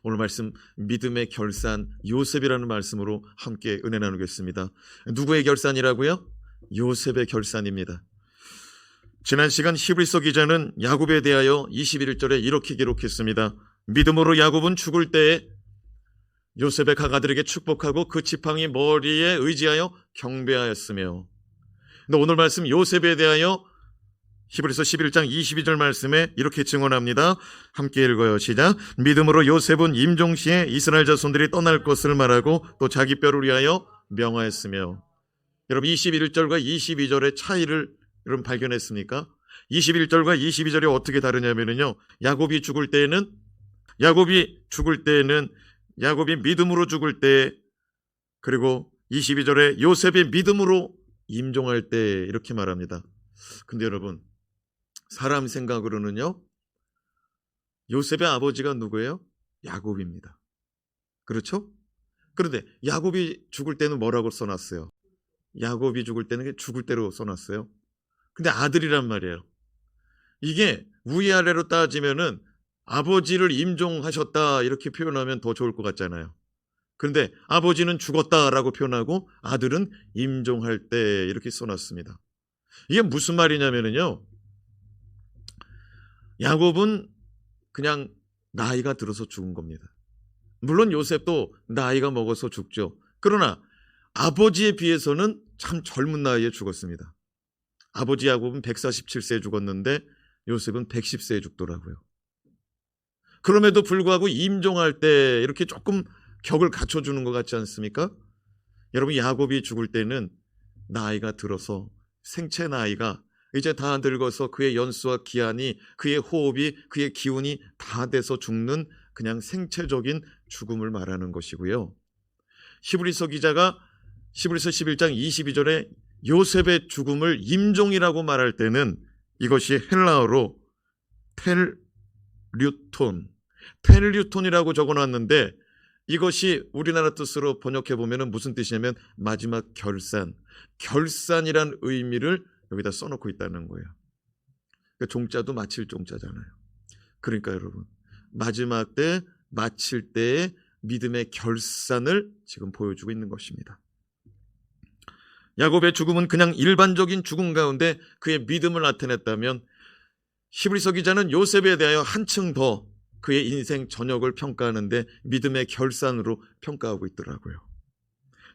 오늘 말씀 믿음의 결산 요셉이라는 말씀으로 함께 은혜 나누겠습니다. 누구의 결산이라고요? 요셉의 결산입니다. 지난 시간 히브리서 기자는 야곱에 대하여 21절에 이렇게 기록했습니다. 믿음으로 야곱은 죽을 때에 요셉의 가가들에게 축복하고 그 지팡이 머리에 의지하여 경배하였으며, 근데 오늘 말씀 요셉에 대하여 히브리서 11장 22절 말씀에 이렇게 증언합니다. 함께 읽어요. 시작. 믿음으로 요셉은 임종시에 이스라엘 자손들이 떠날 것을 말하고 또 자기 뼈를 위하여 명하였으며. 여러분 21절과 22절의 차이를 여러분 발견했습니까? 21절과 22절이 어떻게 다르냐면요, 야곱이 믿음으로 죽을 때, 그리고 22절에 요셉이 믿음으로 임종할 때 이렇게 말합니다. 근데 여러분, 사람 생각으로는요, 요셉의 아버지가 누구예요? 야곱입니다. 그렇죠? 그런데 야곱이 죽을 때는 뭐라고 써놨어요? 야곱이 죽을 때는 죽을 대로 써놨어요. 근데 아들이란 말이에요. 이게 위아래로 따지면은 아버지를 임종하셨다 이렇게 표현하면 더 좋을 것 같잖아요. 그런데 아버지는 죽었다라고 표현하고 아들은 임종할 때 이렇게 써놨습니다. 이게 무슨 말이냐면요, 야곱은 그냥 나이가 들어서 죽은 겁니다. 물론 요셉도 나이가 먹어서 죽죠. 그러나 아버지에 비해서는 참 젊은 나이에 죽었습니다. 아버지 야곱은 147세에 죽었는데 요셉은 110세에 죽더라고요. 그럼에도 불구하고 임종할 때 이렇게 조금 격을 갖춰주는 것 같지 않습니까? 여러분, 야곱이 죽을 때는 나이가 들어서 생체 나이가 이제 다 늙어서 그의 연수와 기한이, 그의 호흡이, 그의 기운이 다 돼서 죽는 그냥 생체적인 죽음을 말하는 것이고요. 히브리서 기자가 히브리서 11장 22절에 요셉의 죽음을 임종이라고 말할 때는 이것이 헬라어로 텔류톤이라고 적어놨는데, 이것이 우리나라 뜻으로 번역해보면 무슨 뜻이냐면 마지막 결산이란 의미를 여기다 써놓고 있다는 거예요. 그러니까 종자도 마칠 종자잖아요. 그러니까 여러분, 마지막 때 마칠 때의 믿음의 결산을 지금 보여주고 있는 것입니다. 야곱의 죽음은 그냥 일반적인 죽음 가운데 그의 믿음을 나타냈다면, 히브리서 기자는 요셉에 대하여 한층 더 그의 인생 전역을 평가하는데 믿음의 결산으로 평가하고 있더라고요.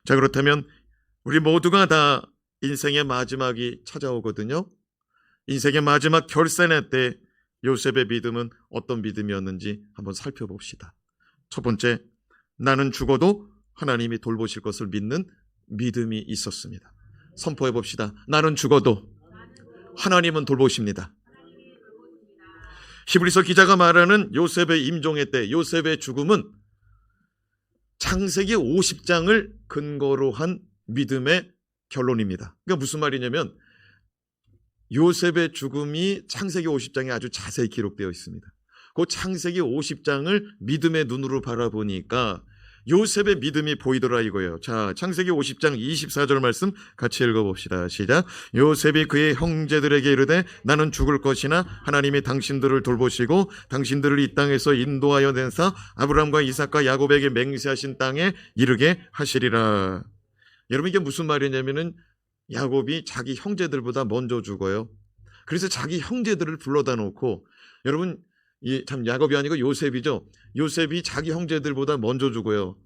자, 그렇다면 우리 모두가 다 인생의 마지막이 찾아오거든요. 인생의 마지막 결산의 때 요셉의 믿음은 어떤 믿음이었는지 한번 살펴봅시다. 첫 번째, 나는 죽어도 하나님이 돌보실 것을 믿는 믿음이 있었습니다. 선포해 봅시다. 나는 죽어도 하나님은 돌보십니다. 히브리서 기자가 말하는 요셉의 임종의 때, 요셉의 죽음은 창세기 50장을 근거로 한 믿음의 결론입니다. 그러니까 무슨 말이냐면 요셉의 죽음이 창세기 50장에 아주 자세히 기록되어 있습니다. 그 창세기 50장을 믿음의 눈으로 바라보니까 요셉의 믿음이 보이더라 이거예요. 자, 창세기 50장 24절 말씀 같이 읽어봅시다. 시작. 요셉이 그의 형제들에게 이르되 나는 죽을 것이나 하나님이 당신들을 돌보시고 당신들을 이 땅에서 인도하여 낸사 아브라함과 이삭과 야곱에게 맹세하신 땅에 이르게 하시리라. 여러분, 이게 무슨 말이냐면은 야곱이 자기 형제들보다 먼저 죽어요. 그래서 자기 형제들을 불러다 놓고, 여러분, 참 야곱이 아니고 요셉이죠. 요셉이 자기 형제들보다 먼저 죽어요.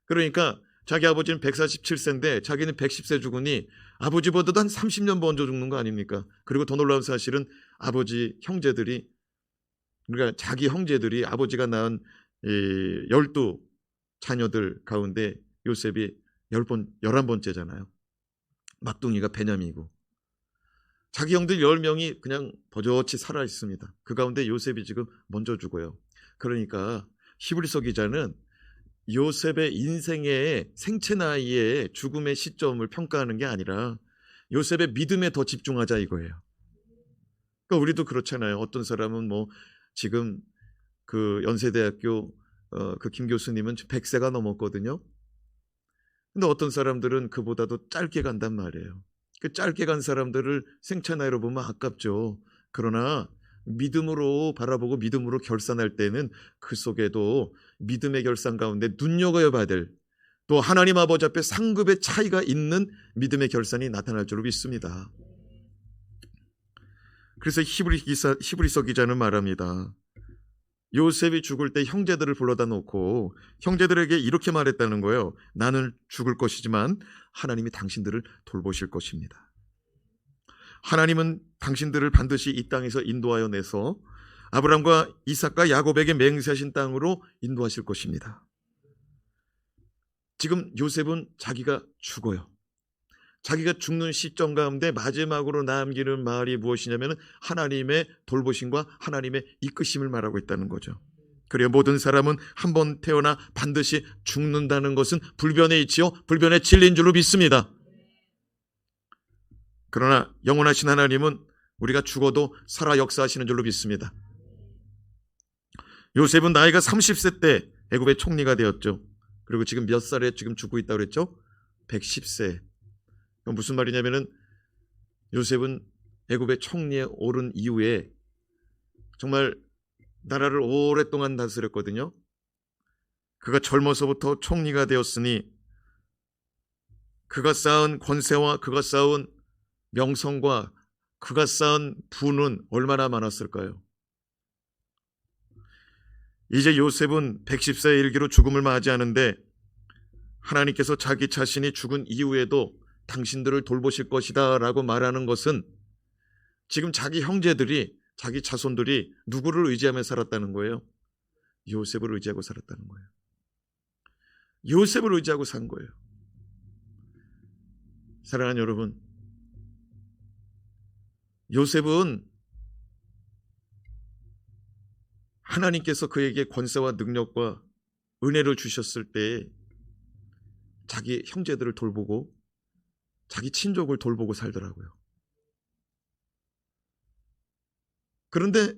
그러니까 자기 아버지는 147세인데 자기는 110세 죽으니 아버지보다도 한 30년 먼저 죽는 거 아닙니까? 그리고 더 놀라운 사실은 아버지 형제들이, 그러니까 자기 형제들이 아버지가 낳은 12 자녀들 가운데 요셉이 11번째잖아요. 막둥이가 베냐민이고, 자기 형들 10명이 그냥 버젓이 살아 있습니다. 그 가운데 요셉이 지금 먼저 죽어요. 그러니까 히브리서 기자는 요셉의 인생의 생체 나이의 죽음의 시점을 평가하는 게 아니라 요셉의 믿음에 더 집중하자 이거예요. 그러니까 우리도 그렇잖아요. 어떤 사람은 뭐 지금 그 연세대학교 그 김 교수님은 100세가 넘었거든요. 근데 어떤 사람들은 그보다도 짧게 간단 말이에요. 그 짧게 간 사람들을 생체 나이로 보면 아깝죠. 그러나 믿음으로 바라보고 믿음으로 결산할 때는 그 속에도 믿음의 결산 가운데 눈여겨봐야 될, 또 하나님 아버지 앞에 상급의 차이가 있는 믿음의 결산이 나타날 줄로 믿습니다. 그래서 히브리서 기자는 말합니다. 요셉이 죽을 때 형제들을 불러다 놓고 형제들에게 이렇게 말했다는 거예요. 나는 죽을 것이지만 하나님이 당신들을 돌보실 것입니다. 하나님은 당신들을 반드시 이 땅에서 인도하여 내서 아브라함과 이삭과 야곱에게 맹세하신 땅으로 인도하실 것입니다. 지금 요셉은 자기가 죽어요. 자기가 죽는 시점 가운데 마지막으로 남기는 말이 무엇이냐면 하나님의 돌보심과 하나님의 이끄심을 말하고 있다는 거죠. 그래야 모든 사람은 한 번 태어나 반드시 죽는다는 것은 불변의 이치요 불변의 진리인 줄로 믿습니다. 그러나 영원하신 하나님은 우리가 죽어도 살아 역사하시는 줄로 믿습니다. 요셉은 나이가 30세 때 애굽의 총리가 되었죠. 그리고 지금 몇 살에 지금 죽고 있다고 그랬죠? 110세. 무슨 말이냐면은 요셉은 애굽의 총리에 오른 이후에 정말 나라를 오랫동안 다스렸거든요. 그가 젊어서부터 총리가 되었으니 그가 쌓은 권세와 그가 쌓은 명성과 그가 쌓은 부는 얼마나 많았을까요? 이제 요셉은 110세의 일기로 죽음을 맞이하는데 하나님께서 자기 자신이 죽은 이후에도 당신들을 돌보실 것이다 라고 말하는 것은 지금 자기 형제들이, 자기 자손들이 누구를 의지하며 살았다는 거예요? 요셉을 의지하고 살았다는 거예요. 요셉을 의지하고 산 거예요. 사랑하는 여러분, 요셉은 하나님께서 그에게 권세와 능력과 은혜를 주셨을 때 자기 형제들을 돌보고 자기 친족을 돌보고 살더라고요. 그런데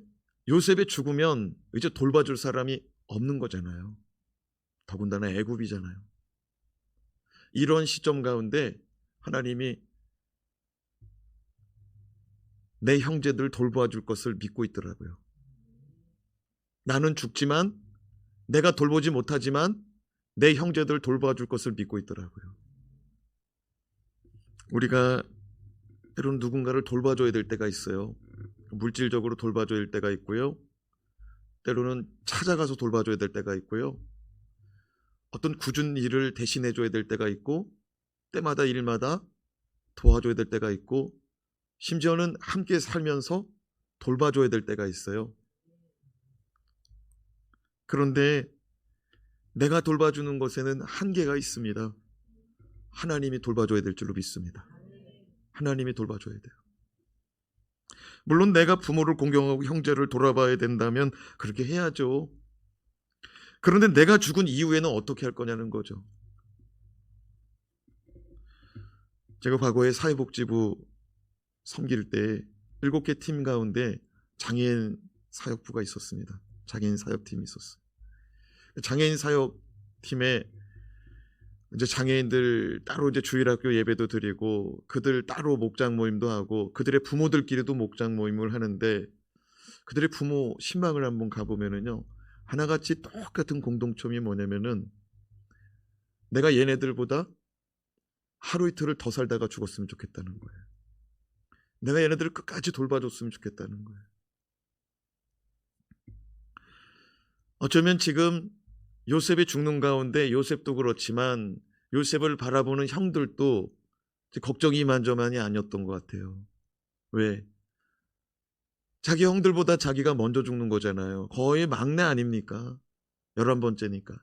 요셉이 죽으면 이제 돌봐줄 사람이 없는 거잖아요. 더군다나 애굽이잖아요. 이런 시점 가운데 하나님이 내 형제들을 돌봐줄 것을 믿고 있더라고요. 나는 죽지만, 내가 돌보지 못하지만 내 형제들을 돌봐줄 것을 믿고 있더라고요. 우리가 때로는 누군가를 돌봐줘야 될 때가 있어요. 물질적으로 돌봐줘야 될 때가 있고요. 때로는 찾아가서 돌봐줘야 될 때가 있고요. 어떤 굳은 일을 대신해줘야 될 때가 있고, 때마다 일마다 도와줘야 될 때가 있고, 심지어는 함께 살면서 돌봐줘야 될 때가 있어요. 그런데 내가 돌봐주는 것에는 한계가 있습니다. 하나님이 돌봐줘야 될 줄로 믿습니다. 하나님이 돌봐줘야 돼요. 물론 내가 부모를 공경하고 형제를 돌아봐야 된다면 그렇게 해야죠. 그런데 내가 죽은 이후에는 어떻게 할 거냐는 거죠. 제가 과거에 사회복지부 섬길 때 7개 팀 가운데 장애인 사역부가 있었습니다. 장애인 사역팀이 있었어요. 장애인 사역팀에 이제 장애인들 따로 이제 주일학교 예배도 드리고 그들 따로 목장 모임도 하고 그들의 부모들끼리도 목장 모임을 하는데 그들의 부모 신방을 한번 가보면은요, 하나같이 똑같은 공동점이 뭐냐면은 내가 얘네들보다 하루 이틀을 더 살다가 죽었으면 좋겠다는 거예요. 내가 얘네들을 끝까지 돌봐줬으면 좋겠다는 거예요. 어쩌면 지금 요셉이 죽는 가운데 요셉도 그렇지만 요셉을 바라보는 형들도 걱정이 이만저만이 아니었던 것 같아요. 왜? 자기 형들보다 자기가 먼저 죽는 거잖아요. 거의 막내 아닙니까? 11번째니까.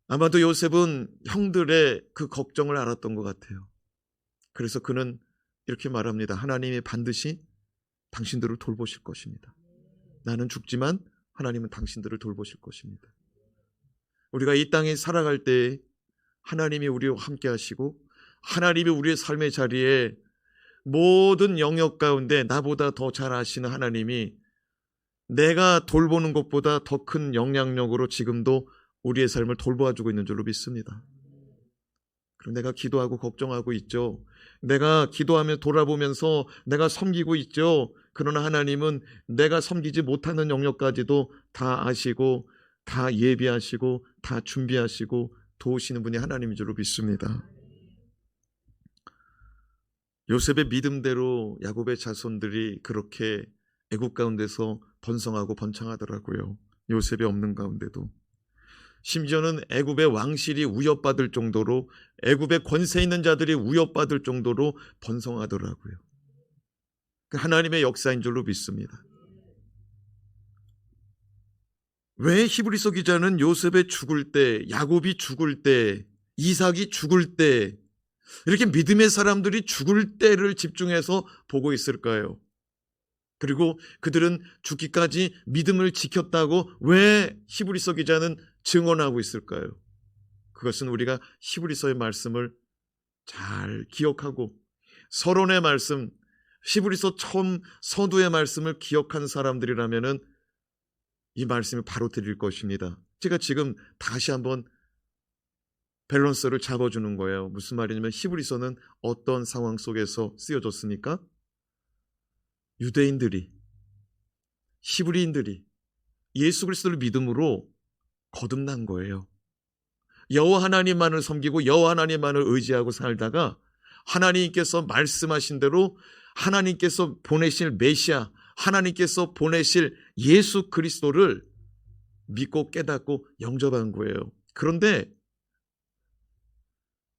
아마도 요셉은 형들의 그 걱정을 알았던 것 같아요. 그래서 그는 이렇게 말합니다. 하나님이 반드시 당신들을 돌보실 것입니다. 나는 죽지만 하나님은 당신들을 돌보실 것입니다. 우리가 이 땅에 살아갈 때 하나님이 우리와 함께 하시고 하나님이 우리의 삶의 자리에 모든 영역 가운데 나보다 더 잘 아시는 하나님이 내가 돌보는 것보다 더 큰 영향력으로 지금도 우리의 삶을 돌보아주고 있는 줄로 믿습니다. 그럼 내가 기도하고 걱정하고 있죠. 내가 기도하며 돌아보면서 내가 섬기고 있죠. 그러나 하나님은 내가 섬기지 못하는 영역까지도 다 아시고 다 예비하시고 다 준비하시고 도우시는 분이 하나님인 줄로 믿습니다. 요셉의 믿음대로 야곱의 자손들이 그렇게 애굽 가운데서 번성하고 번창하더라고요. 요셉이 없는 가운데도. 심지어는 애굽의 왕실이 위협받을 정도로, 애굽의 권세 있는 자들이 위협받을 정도로 번성하더라고요. 하나님의 역사인 줄로 믿습니다. 왜 히브리서 기자는 요셉의 죽을 때, 야곱이 죽을 때, 이삭이 죽을 때, 이렇게 믿음의 사람들이 죽을 때를 집중해서 보고 있을까요? 그리고 그들은 죽기까지 믿음을 지켰다고 왜 히브리서 기자는 증언하고 있을까요? 그것은 우리가 히브리서의 말씀을 잘 기억하고 서론의 말씀, 히브리서 처음 서두의 말씀을 기억한 사람들이라면은 이 말씀을 바로 드릴 것입니다. 제가 지금 다시 한번 밸런스를 잡아주는 거예요. 무슨 말이냐면 히브리서는 어떤 상황 속에서 쓰여졌습니까? 유대인들이, 히브리인들이 예수 그리스도를 믿음으로 거듭난 거예요. 여호와 하나님만을 섬기고 여호와 하나님만을 의지하고 살다가 하나님께서 말씀하신 대로 하나님께서 보내실 메시아, 하나님께서 보내실 예수 그리스도를 믿고 깨닫고 영접한 거예요. 그런데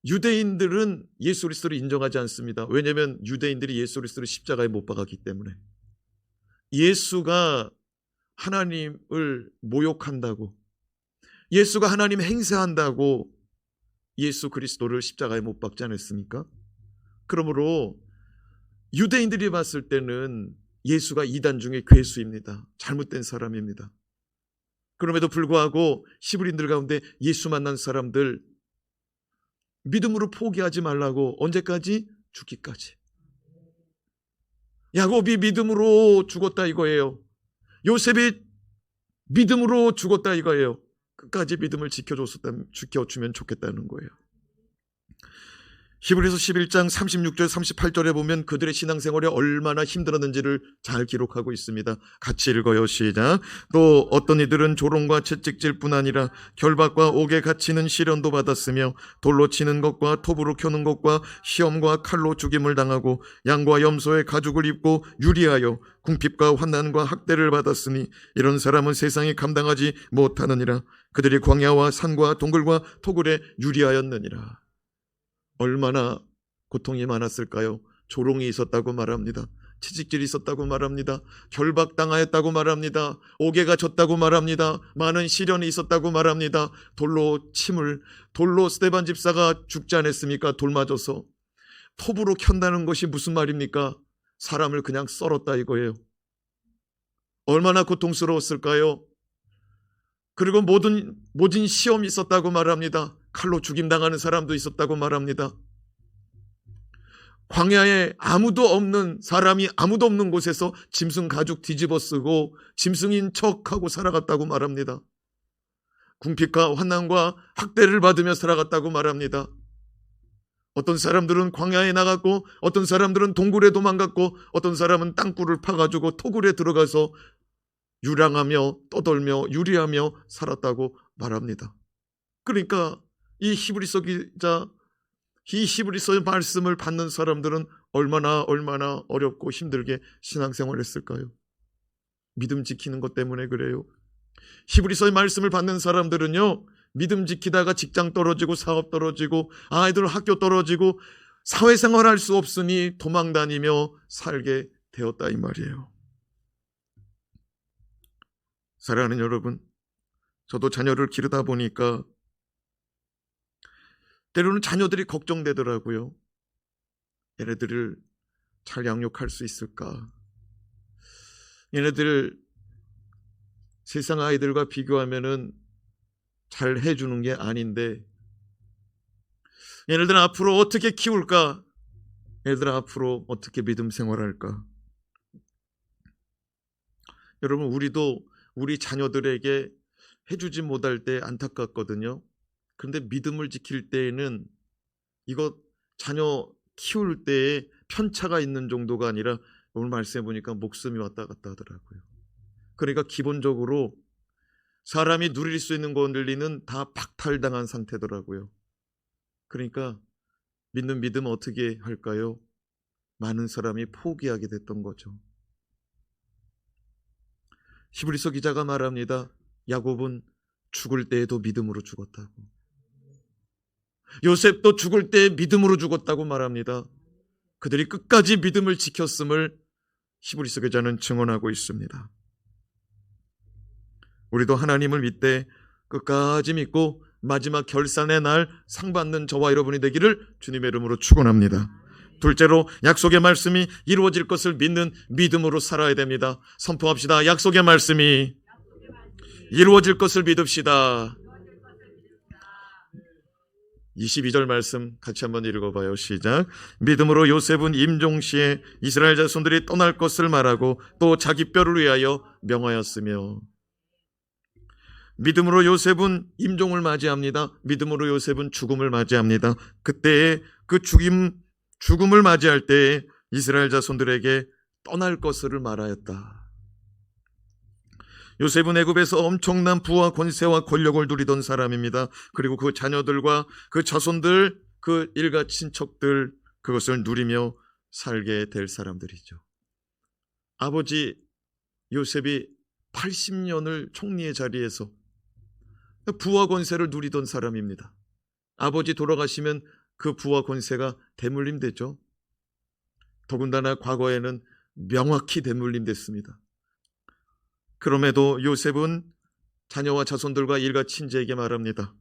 유대인들은 예수 그리스도를 인정하지 않습니다. 왜냐하면 유대인들이 예수 그리스도를 십자가에 못 박았기 때문에. 예수가 하나님을 모욕한다고, 예수가 하나님 행세한다고 예수 그리스도를 십자가에 못 박지 않았습니까? 그러므로 유대인들이 봤을 때는 예수가 이단 중에 괴수입니다. 잘못된 사람입니다. 그럼에도 불구하고 히브리인들 가운데 예수 만난 사람들 믿음으로 포기하지 말라고, 언제까지? 죽기까지. 야곱이 믿음으로 죽었다 이거예요. 요셉이 믿음으로 죽었다 이거예요. 끝까지 믿음을 지켜주면 좋겠다는 거예요. 히브리서 11장 36절 38절에 보면 그들의 신앙생활이 얼마나 힘들었는지를 잘 기록하고 있습니다. 같이 읽어요. 시작. 또 어떤 이들은 조롱과 채찍질 뿐 아니라 결박과 옥에 갇히는 시련도 받았으며 돌로 치는 것과 톱으로 켜는 것과 시험과 칼로 죽임을 당하고 양과 염소의 가죽을 입고 유리하여 궁핍과 환난과 학대를 받았으니 이런 사람은 세상이 감당하지 못하느니라. 그들이 광야와 산과 동굴과 토굴에 유리하였느니라. 얼마나 고통이 많았을까요? 조롱이 있었다고 말합니다. 채찍질이 있었다고 말합니다. 결박당하였다고 말합니다. 옥에 졌다고 말합니다. 많은 시련이 있었다고 말합니다. 돌로 스데반 집사가 죽지 않았습니까? 돌 맞아서. 톱으로 켠다는 것이 무슨 말입니까? 사람을 그냥 썰었다 이거예요. 얼마나 고통스러웠을까요? 그리고 모든 시험이 있었다고 말합니다. 칼로 죽임당하는 사람도 있었다고 말합니다. 광야에 사람이 아무도 없는 곳에서 짐승 가죽 뒤집어 쓰고 짐승인 척하고 살아갔다고 말합니다. 궁핍과 환난과 학대를 받으며 살아갔다고 말합니다. 어떤 사람들은 광야에 나갔고 어떤 사람들은 동굴에 도망갔고 어떤 사람은 땅굴을 파가지고 토굴에 들어가서 유랑하며 떠돌며 유리하며 살았다고 말합니다. 그러니까 이 히브리서 기자, 이 히브리서의 말씀을 받는 사람들은 얼마나 어렵고 힘들게 신앙생활을 했을까요? 믿음 지키는 것 때문에 그래요. 히브리서의 말씀을 받는 사람들은요, 믿음 지키다가 직장 떨어지고 사업 떨어지고 아이들 학교 떨어지고 사회생활 할 수 없으니 도망 다니며 살게 되었다 이 말이에요. 사랑하는 여러분, 저도 자녀를 기르다 보니까 때로는 자녀들이 걱정되더라고요. 얘네들을 잘 양육할 수 있을까? 얘네들 세상 아이들과 비교하면은 잘 해주는 게 아닌데 얘네들 앞으로 어떻게 키울까? 얘네들 앞으로 어떻게 믿음 생활할까? 여러분, 우리도 우리 자녀들에게 해주지 못할 때 안타깝거든요. 그런데 믿음을 지킬 때에는 이거 자녀 키울 때에 편차가 있는 정도가 아니라 오늘 말씀해 보니까 목숨이 왔다 갔다 하더라고요. 그러니까 기본적으로 사람이 누릴 수 있는 권리는 다 박탈당한 상태더라고요. 그러니까 믿는 믿음 어떻게 할까요? 많은 사람이 포기하게 됐던 거죠. 히브리서 기자가 말합니다. 야곱은 죽을 때에도 믿음으로 죽었다고. 요셉도 죽을 때 믿음으로 죽었다고 말합니다. 그들이 끝까지 믿음을 지켰음을 히브리서 기자는 증언하고 있습니다. 우리도 하나님을 믿되 끝까지 믿고 마지막 결산의 날 상 받는 저와 여러분이 되기를 주님의 이름으로 축원합니다. 둘째로 약속의 말씀이 이루어질 것을 믿는 믿음으로 살아야 됩니다. 선포합시다. 약속의 말씀이 이루어질 것을 믿읍시다. 22절 말씀 같이 한번 읽어봐요. 시작. 믿음으로 요셉은 임종시에 이스라엘 자손들이 떠날 것을 말하고 또 자기 뼈를 위하여 명하였으며. 믿음으로 요셉은 임종을 맞이합니다. 믿음으로 요셉은 죽음을 맞이합니다. 그때에 그 죽음을 맞이할 때에 이스라엘 자손들에게 떠날 것을 말하였다. 요셉은 애굽에서 엄청난 부와 권세와 권력을 누리던 사람입니다. 그리고 그 자녀들과 그 자손들, 그 일가 친척들, 그것을 누리며 살게 될 사람들이죠. 아버지 요셉이 80년을 총리의 자리에서 부와 권세를 누리던 사람입니다. 아버지 돌아가시면 그 부와 권세가 대물림되죠. 더군다나 과거에는 명확히 대물림됐습니다. 그럼에도 요셉은 자녀와 자손들과 일가 친지에게 말합니다.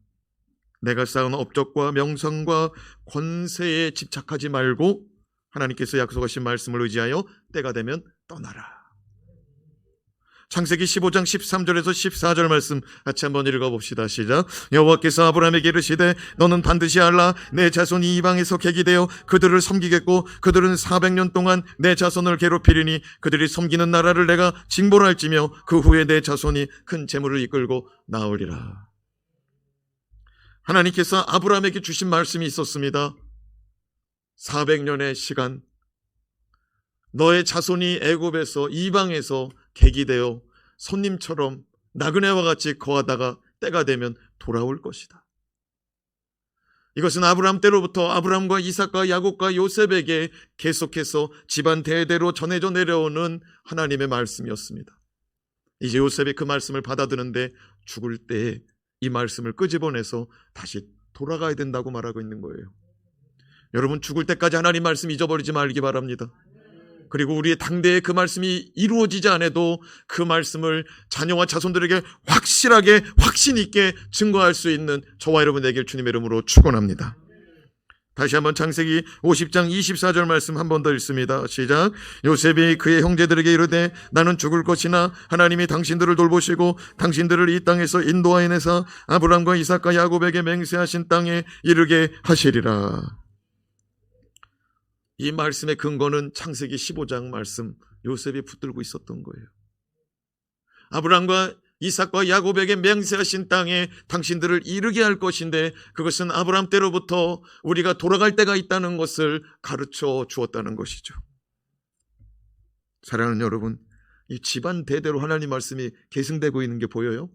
내가 쌓은 업적과 명성과 권세에 집착하지 말고 하나님께서 약속하신 말씀을 의지하여 때가 되면 떠나라. 창세기 15장 13절에서 14절 말씀 같이 한번 읽어봅시다. 시작. 여호와께서 아브라함에게 이르시되 너는 반드시 알라. 내 자손이 이방에서 객이되어 그들을 섬기겠고 그들은 400년 동안 내 자손을 괴롭히리니 그들이 섬기는 나라를 내가 징벌할지며 그 후에 내 자손이 큰 재물을 이끌고 나오리라. 하나님께서 아브라함에게 주신 말씀이 있었습니다. 400년의 시간, 너의 자손이 애굽에서 이방에서 객이 되어 손님처럼 나그네와 같이 거하다가 때가 되면 돌아올 것이다. 이것은 아브라함 때로부터 아브라함과 이삭과 야곱과 요셉에게 계속해서 집안 대대로 전해져 내려오는 하나님의 말씀이었습니다. 이제 요셉이 그 말씀을 받아드는데 죽을 때 이 말씀을 끄집어내서 다시 돌아가야 된다고 말하고 있는 거예요. 여러분, 죽을 때까지 하나님 말씀 잊어버리지 말기 바랍니다. 그리고 우리의 당대에 그 말씀이 이루어지지 않아도 그 말씀을 자녀와 자손들에게 확실하게 확신 있게 증거할 수 있는 저와 여러분 되길 주님의 이름으로 축원합니다. 다시 한번 창세기 50장 24절 말씀 한 번 더 읽습니다. 시작. 요셉이 그의 형제들에게 이르되 나는 죽을 것이나 하나님이 당신들을 돌보시고 당신들을 이 땅에서 인도하여내사 아브람과 이삭과 야곱에게 맹세하신 땅에 이르게 하시리라. 이 말씀의 근거는 창세기 15장 말씀, 요셉이 붙들고 있었던 거예요. 아브람과 이삭과 야곱에게 맹세하신 땅에 당신들을 이르게 할 것인데 그것은 아브람 때로부터 우리가 돌아갈 때가 있다는 것을 가르쳐 주었다는 것이죠. 사랑하는 여러분, 이 집안 대대로 하나님 말씀이 계승되고 있는 게 보여요?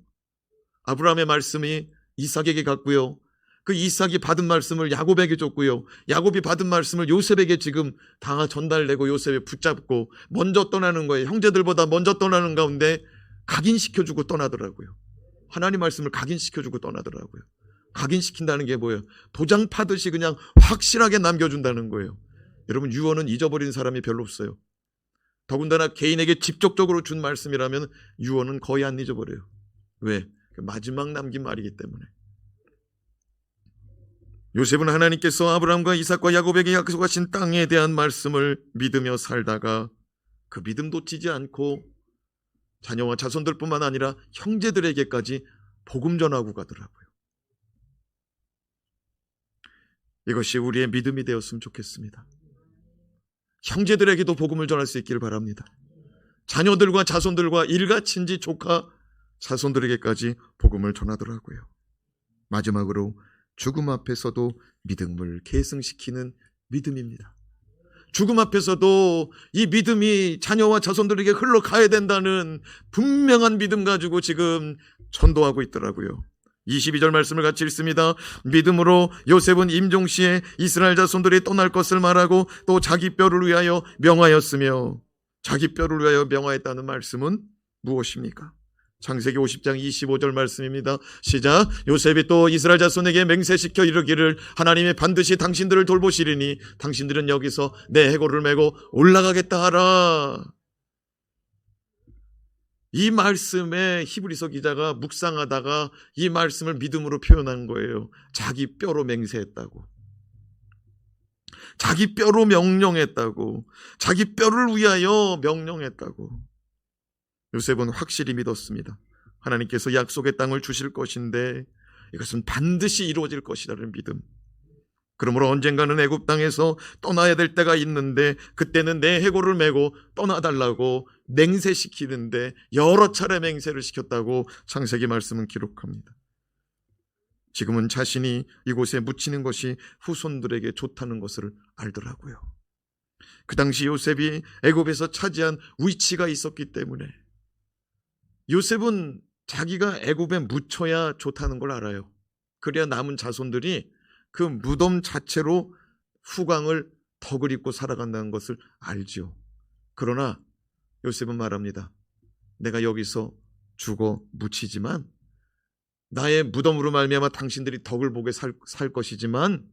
아브람의 말씀이 이삭에게 갔고요. 그 이삭이 받은 말씀을 야곱에게 줬고요. 야곱이 받은 말씀을 요셉에게 지금 다 전달되고 요셉이 붙잡고 먼저 떠나는 거예요. 형제들보다 먼저 떠나는 가운데 각인시켜주고 떠나더라고요. 하나님 말씀을 각인시켜주고 떠나더라고요. 각인시킨다는 게 뭐예요? 도장 파듯이 그냥 확실하게 남겨준다는 거예요. 여러분, 유언은 잊어버린 사람이 별로 없어요. 더군다나 개인에게 직접적으로 준 말씀이라면 유언은 거의 안 잊어버려요. 왜? 마지막 남긴 말이기 때문에. 요셉은 하나님께서 아브라함과 이삭과 야곱에게 약속하신 땅에 대한 말씀을 믿으며 살다가 그 믿음 놓치지 않고 자녀와 자손들뿐만 아니라 형제들에게까지 복음 전하고 가더라고요. 이것이 우리의 믿음이 되었으면 좋겠습니다. 형제들에게도 복음을 전할 수 있기를 바랍니다. 자녀들과 자손들과 일가 친지 조카 자손들에게까지 복음을 전하더라고요. 마지막으로 죽음 앞에서도 믿음을 계승시키는 믿음입니다. 죽음 앞에서도 이 믿음이 자녀와 자손들에게 흘러가야 된다는 분명한 믿음 가지고 지금 전도하고 있더라고요. 22절 말씀을 같이 읽습니다. 믿음으로 요셉은 임종시에 이스라엘 자손들이 떠날 것을 말하고 또 자기 뼈를 위하여 명하였으며, 자기 뼈를 위하여 명하였다는 말씀은 무엇입니까? 창세기 50장 25절 말씀입니다. 시작. 요셉이 또 이스라엘 자손에게 맹세시켜 이르기를 하나님이 반드시 당신들을 돌보시리니 당신들은 여기서 내 해골을 메고 올라가겠다 하라. 이 말씀에 히브리서 기자가 묵상하다가 이 말씀을 믿음으로 표현한 거예요. 자기 뼈로 맹세했다고, 자기 뼈로 명령했다고, 자기 뼈를 위하여 명령했다고. 요셉은 확실히 믿었습니다. 하나님께서 약속의 땅을 주실 것인데 이것은 반드시 이루어질 것이라는 믿음. 그러므로 언젠가는 애굽 땅에서 떠나야 될 때가 있는데 그때는 내 해골을 메고 떠나달라고 맹세시키는데 여러 차례 맹세를 시켰다고 창세기 말씀은 기록합니다. 지금은 자신이 이곳에 묻히는 것이 후손들에게 좋다는 것을 알더라고요. 그 당시 요셉이 애굽에서 차지한 위치가 있었기 때문에 요셉은 자기가 애굽에 묻혀야 좋다는 걸 알아요. 그래야 남은 자손들이 그 무덤 자체로 후광을 덕을 입고 살아간다는 것을 알지요. 그러나 요셉은 말합니다. 내가 여기서 죽어 묻히지만 나의 무덤으로 말미암아 당신들이 덕을 보게 살 것이지만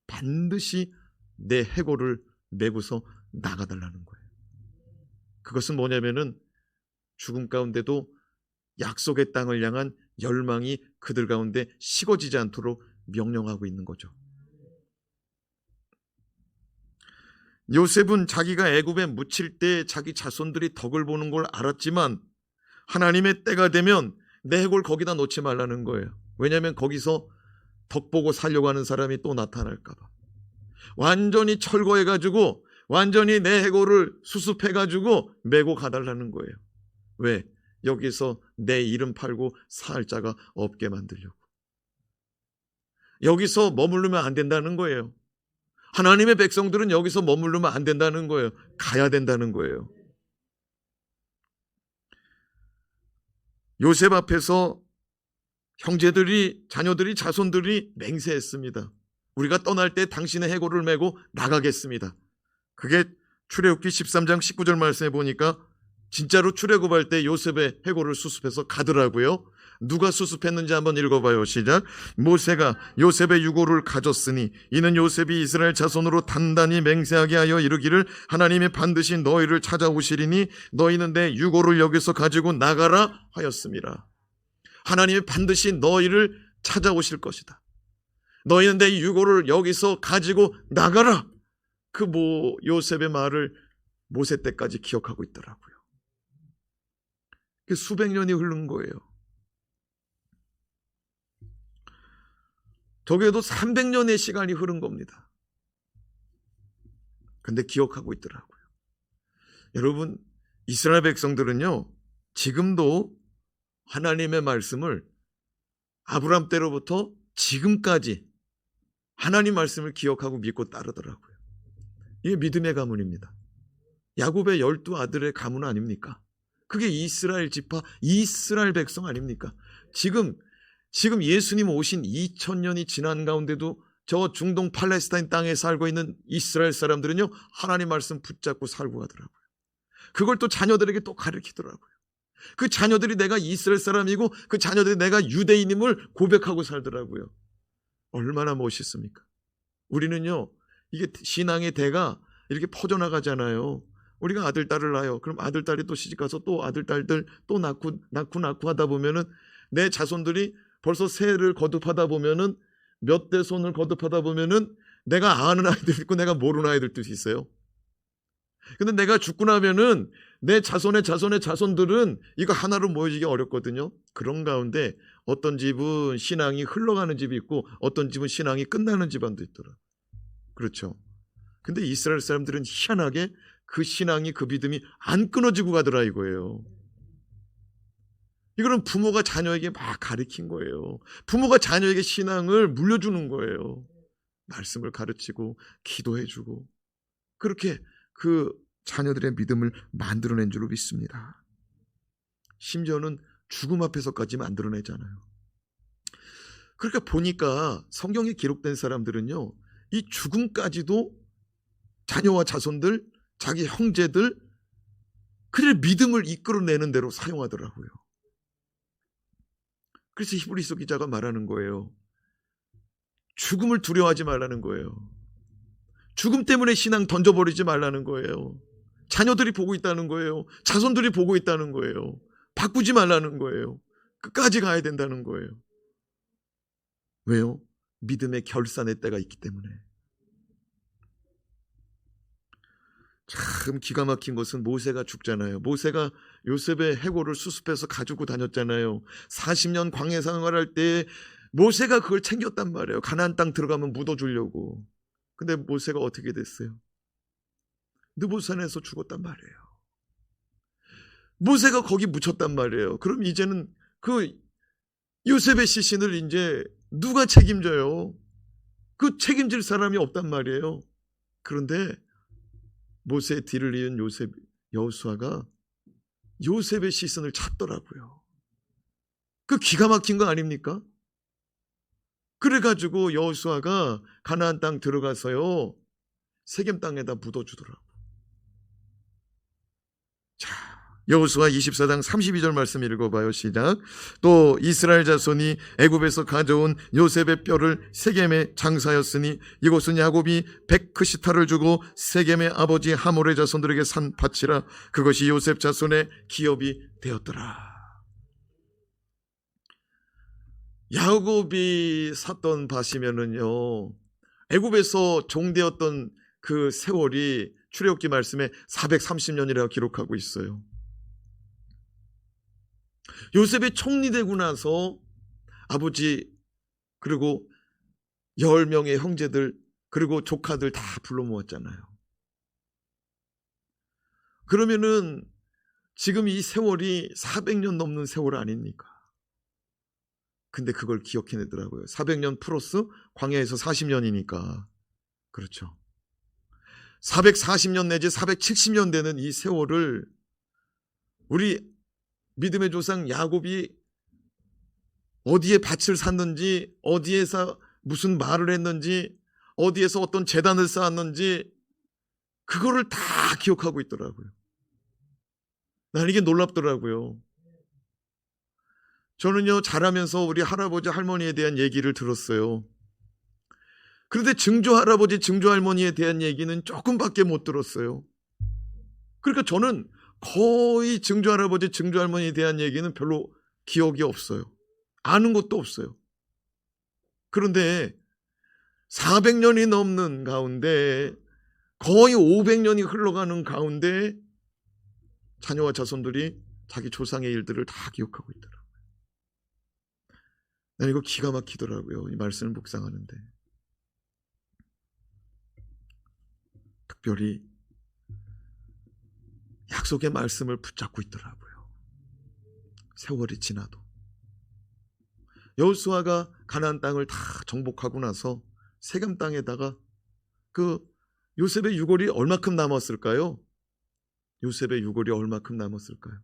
반드시 내 해골을 메고서 나가달라는 거예요. 그것은 뭐냐면은 죽음 가운데도 약속의 땅을 향한 열망이 그들 가운데 식어지지 않도록 명령하고 있는 거죠. 요셉은 자기가 애굽에 묻힐 때 자기 자손들이 덕을 보는 걸 알았지만 하나님의 때가 되면 내 해골 거기다 놓지 말라는 거예요. 왜냐하면 거기서 덕 보고 살려고 하는 사람이 또 나타날까 봐. 완전히 철거해가지고 완전히 내 해골을 수습해가지고 메고 가달라는 거예요. 왜? 여기서 내 이름 팔고 살 자가 없게 만들려고. 여기서 머무르면 안 된다는 거예요. 하나님의 백성들은 여기서 머무르면 안 된다는 거예요. 가야 된다는 거예요. 요셉 앞에서 형제들이, 자녀들이, 자손들이 맹세했습니다. 우리가 떠날 때 당신의 해골을 메고 나가겠습니다. 그게 출애굽기 13장 19절 말씀에 보니까 진짜로 출애굽할 때 요셉의 해골을 수습해서 가더라고요. 누가 수습했는지 한번 읽어봐요. 시작. 모세가 요셉의 유골을 가졌으니 이는 요셉이 이스라엘 자손으로 단단히 맹세하게 하여 이르기를 하나님이 반드시 너희를 찾아오시리니 너희는 내 유골을 여기서 가지고 나가라 하였습니다. 하나님이 반드시 너희를 찾아오실 것이다. 너희는 내 유골을 여기서 가지고 나가라. 그 요셉의 말을 모세 때까지 기억하고 있더라고요. 수백 년이 흐른 거예요. 적어도 300년의 시간이 흐른 겁니다. 근데 기억하고 있더라고요. 여러분, 이스라엘 백성들은요, 지금도 하나님의 말씀을 아브라함 때로부터 지금까지 하나님 말씀을 기억하고 믿고 따르더라고요. 이게 믿음의 가문입니다. 야곱의 12아들의 가문 아닙니까? 그게 이스라엘 지파, 이스라엘 백성 아닙니까? 지금 예수님 오신 2000년이 지난 가운데도 저 중동 팔레스타인 땅에 살고 있는 이스라엘 사람들은요, 하나님 말씀 붙잡고 살고 가더라고요. 그걸 또 자녀들에게 또 가르치더라고요. 그 자녀들이 내가 이스라엘 사람이고 그 자녀들이 내가 유대인임을 고백하고 살더라고요. 얼마나 멋있습니까? 우리는요, 이게 신앙의 대가 이렇게 퍼져나가잖아요. 우리가 아들, 딸을 낳아요. 그럼 아들, 딸이 또 시집가서 또 아들, 딸들 또 낳고 하다 보면은 내 자손들이 벌써 새를 거듭하다 보면은 몇 대 손을 거듭하다 보면은 내가 아는 아이들 있고 내가 모르는 아이들도 있어요. 근데 내가 죽고 나면은 내 자손의 자손들은 이거 하나로 모여지기 어렵거든요. 그런 가운데 어떤 집은 신앙이 흘러가는 집이 있고 어떤 집은 신앙이 끝나는 집안도 있더라. 그렇죠. 근데 이스라엘 사람들은 희한하게 그 신앙이, 그 믿음이 안 끊어지고 가더라 이거예요. 이거는 부모가 자녀에게 막 가르친 거예요. 부모가 자녀에게 신앙을 물려주는 거예요. 말씀을 가르치고 기도해주고 그렇게 그 자녀들의 믿음을 만들어낸 줄로 믿습니다. 심지어는 죽음 앞에서까지 만들어내잖아요. 그러니까 보니까 성경에 기록된 사람들은요, 이 죽음까지도 자녀와 자손들, 자기 형제들, 그들의 믿음을 이끌어내는 대로 사용하더라고요. 그래서 히브리서 기자가 말하는 거예요. 죽음을 두려워하지 말라는 거예요. 죽음 때문에 신앙 던져버리지 말라는 거예요. 자녀들이 보고 있다는 거예요. 자손들이 보고 있다는 거예요. 바꾸지 말라는 거예요. 끝까지 가야 된다는 거예요. 왜요? 믿음의 결산의 때가 있기 때문에. 참 기가 막힌 것은 모세가 죽잖아요. 모세가 요셉의 해골을 수습해서 가지고 다녔잖아요. 40년 광야 생활할 때 모세가 그걸 챙겼단 말이에요. 가나안 땅 들어가면 묻어주려고. 근데 모세가 어떻게 됐어요? 느보산에서 죽었단 말이에요. 모세가 거기 묻혔단 말이에요. 그럼 이제는 그 요셉의 시신을 이제 누가 책임져요? 그 책임질 사람이 없단 말이에요. 그런데 모세의 뒤를 이은 여호수아가 요셉의 시신을 찾더라고요. 그 기가 막힌 거 아닙니까? 그래가지고 여호수아가 가나안 땅 들어가서요, 세겜 땅에다 묻어주더라고. 자, 여호수아 24장 32절 말씀 읽어봐요. 시작. 또 이스라엘 자손이 애굽에서 가져온 요셉의 뼈를 세겜에 장사하였으니 이곳은 야곱이 백크시타를 주고 세겜의 아버지 하몰의 자손들에게 산 밭이라. 그것이 요셉 자손의 기업이 되었더라. 야곱이 샀던 밭이면은요, 애굽에서 종되었던 그 세월이 출애굽기 말씀에 430년이라고 기록하고 있어요. 요셉이 총리되고 나서 아버지 그리고 10명의 형제들 그리고 조카들 다 불러 모았잖아요. 그러면은 지금 이 세월이 400년 넘는 세월 아닙니까? 근데 그걸 기억해내더라고요. 400년 플러스 광야에서 40년이니까. 그렇죠. 440년 내지 470년 되는 이 세월을 우리 믿음의 조상 야곱이 어디에 밭을 샀는지, 어디에서 무슨 말을 했는지, 어디에서 어떤 제단을 쌓았는지 그거를 다 기억하고 있더라고요. 난 이게 놀랍더라고요. 저는요, 자라면서 우리 할아버지 할머니에 대한 얘기를 들었어요. 그런데 증조 할아버지 증조 할머니에 대한 얘기는 조금밖에 못 들었어요. 그러니까 저는 거의 증조 할아버지 증조 할머니에 대한 얘기는 별로 기억이 없어요. 아는 것도 없어요. 그런데 400년이 넘는 가운데 거의 500년이 흘러가는 가운데 자녀와 자손들이 자기 조상의 일들을 다 기억하고 있더라고요. 난 이거 기가 막히더라고요. 이 말씀을 묵상하는데. 특별히 약속의 말씀을 붙잡고 있더라고요. 세월이 지나도. 여호수아가 가나안 땅을 다 정복하고 나서 세겜 땅에다가 그 요셉의 유골이 얼마큼 남았을까요? 요셉의 유골이 얼마큼 남았을까요?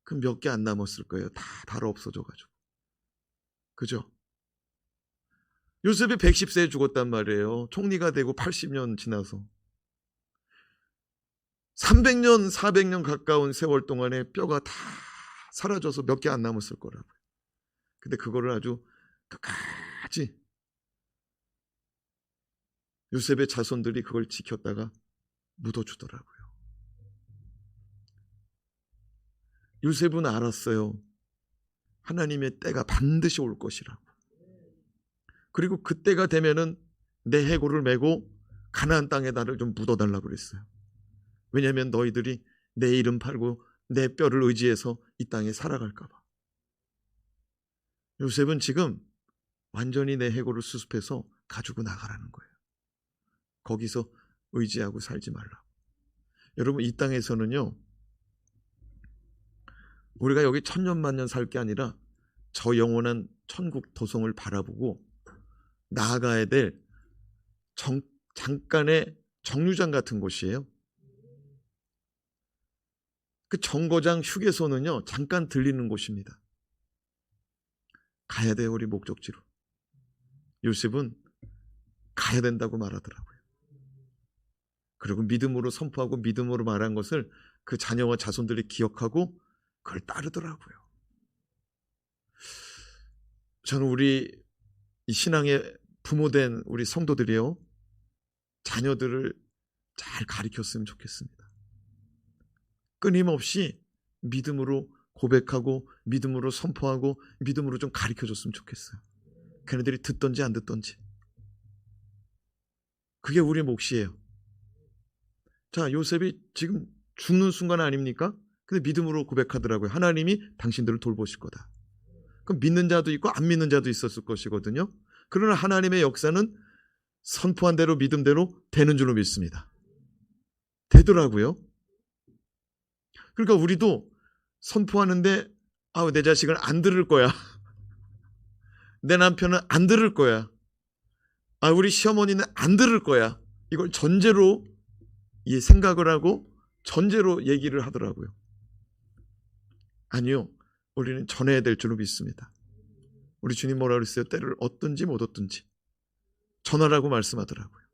그 몇 개 안 남았을 거예요. 다 바로 없어져가지고. 그죠? 요셉이 110세에 죽었단 말이에요. 총리가 되고 80년 지나서. 300년, 400년 가까운 세월 동안에 뼈가 다 사라져서 몇 개 안 남았을 거라고요. 근데 그거를 아주 끝까지 요셉의 자손들이 그걸 지켰다가 묻어주더라고요. 요셉은 알았어요. 하나님의 때가 반드시 올 것이라고. 그리고 그때가 되면은 내 해골을 메고 가나안 땅에 나를 좀 묻어달라고 그랬어요. 왜냐하면 너희들이 내 이름 팔고 내 뼈를 의지해서 이 땅에 살아갈까 봐. 요셉은 지금 완전히 내 해골을 수습해서 가지고 나가라는 거예요. 거기서 의지하고 살지 말라고. 여러분, 이 땅에서는요, 우리가 여기 천년만년 살 게 아니라 저 영원한 천국 도성을 바라보고 나아가야 될 잠깐의 정류장 같은 곳이에요. 그 정거장 휴게소는요, 잠깐 들리는 곳입니다. 가야 돼요, 우리 목적지로. 요셉은 가야 된다고 말하더라고요. 그리고 믿음으로 선포하고 믿음으로 말한 것을 그 자녀와 자손들이 기억하고 그걸 따르더라고요. 저는 우리 이 신앙의 부모된 우리 성도들이요, 자녀들을 잘 가르쳤으면 좋겠습니다. 끊임없이 믿음으로 고백하고 믿음으로 선포하고 믿음으로 좀 가르쳐줬으면 좋겠어요. 걔네들이 듣던지 안 듣던지. 그게 우리의 몫이에요. 자, 요셉이 지금 죽는 순간 아닙니까? 근데 믿음으로 고백하더라고요. 하나님이 당신들을 돌보실 거다. 그럼 믿는 자도 있고 안 믿는 자도 있었을 것이거든요. 그러나 하나님의 역사는 선포한 대로 믿음대로 되는 줄로 믿습니다. 되더라고요. 그러니까 우리도 선포하는데 내 자식은 안 들을 거야. 내 남편은 안 들을 거야. 우리 시어머니는 안 들을 거야. 이걸 전제로 이 생각을 하고 전제로 얘기를 하더라고요. 아니요. 우리는 전해야 될 줄로 믿습니다. 우리 주님 뭐라 그랬어요? 때를 얻든지 못 얻든지 전하라고 말씀하더라고요.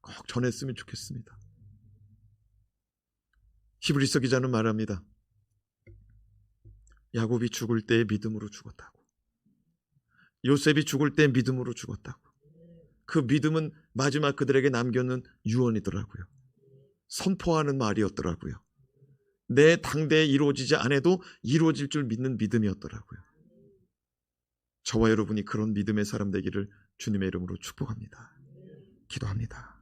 꼭 전했으면 좋겠습니다. 히브리서 기자는 말합니다. 야곱이 죽을 때 믿음으로 죽었다고. 요셉이 죽을 때 믿음으로 죽었다고. 그 믿음은 마지막 그들에게 남겨놓은 유언이더라고요. 선포하는 말이었더라고요. 내 당대에 이루어지지 않아도 이루어질 줄 믿는 믿음이었더라고요. 저와 여러분이 그런 믿음의 사람 되기를 주님의 이름으로 축복합니다. 기도합니다.